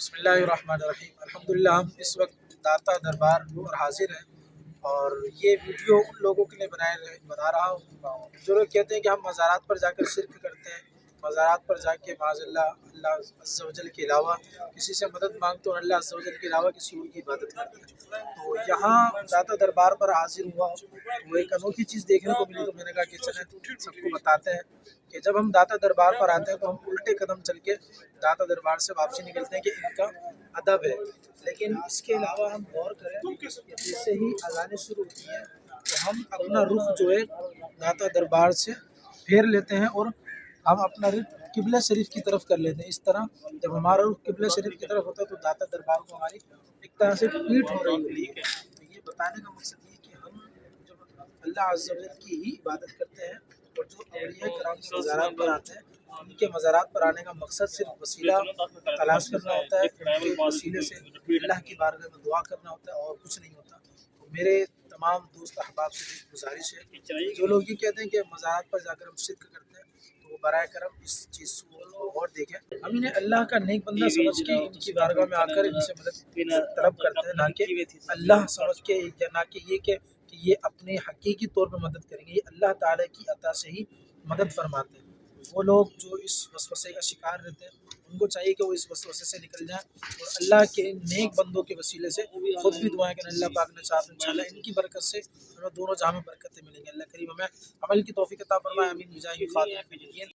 بسم اللہ الرحمن الرحیم۔ الحمدللہ ہم اس وقت داتا دربار پر حاضر ہیں اور یہ ویڈیو ان لوگوں کے لیے بنا رہا ہوں جو لوگ کہتے ہیں کہ ہم مزارات پر جا کر شرک کرتے ہیں، مزارات پر جا کے معاذ اللہ عز و جل کے علاوہ کسی سے مدد مانگتے ہیں اور اللہ عز و جل کے علاوہ کسی اور کی عبادت کرتے ہیں۔ تو یہاں داتا دربار پر حاضر ہوا وہ ایک انوکھی چیز دیکھنے کو ملی، تو میں نے کہا کہ چلیں سب کو بتاتے ہیں کہ جب ہم داتا دربار پر آتے ہیں تو ہم الٹے قدم چل کے داتا دربار سے واپسی نکلتے ہیں کہ ان کا ادب ہے۔ لیکن اس کے علاوہ ہم غور کریں کہ جیسے ہی اذانیں شروع ہوتی ہیں تو ہم اپنا رخ جو ہے داتا دربار سے پھیر لیتے ہیں اور ہم اپنا رخ قبلہ شریف کی طرف کر لیتے ہیں۔ اس طرح جب ہمارا رخ قبلہ شریف کی طرف ہوتا ہے تو داتا دربار کو ہماری ایک طرح سے پیٹ ہو رہی ہوتی ہے۔ تو یہ بتانے کا مقصد یہ کہ ہم جب اللہ عز و جل کی ہی عبادت کرتے ہیں اور جو اولیاء کرام کے مزارات پر آتے ہیں ان کے مزارات پر آنے کا مقصد صرف وسیلہ تلاش کرنا ہوتا ہے، ان کے وسیلے سے اللہ کی بارگاہ میں دعا کرنا ہوتا ہے اور کچھ نہیں ہوتا۔ تو میرے تمام دوست احباب سے گزارش ہے جو لوگ یہ کہتے ہیں کہ مزارات پر جا کر ہم شرک کرتے ہیں تو وہ برائے کرم اس چیز کو اور دیکھیں۔ ہم انہیں اللہ کا نیک بندہ سمجھ کے ان کی بارگاہ میں آ کر ان سے مدد طلب کرتے ہیں، نہ کہ اللہ سمجھ کے یا نہ کہ یہ کہ یہ اپنے حقیقی طور پہ مدد کریں گے۔ یہ اللہ تعالیٰ کی عطا سے ہی مدد فرماتے ہیں۔ وہ لوگ جو اس وسوسے کا شکار رہتے ہیں ان کو چاہیے کہ وہ اس وسوسے سے نکل جائیں اور اللہ کے نیک بندوں کے وسیلے سے خود بھی دعائیں کریں۔ اللہ پاک نے چاہا تو انشاءاللہ ان کی برکت سے ہمیں دونوں جہاں میں برکتیں ملیں گی۔ اللہ کریم ہمیں عمل کی توفیق عطا فرمائے، آمین بجاہ فاطمہ۔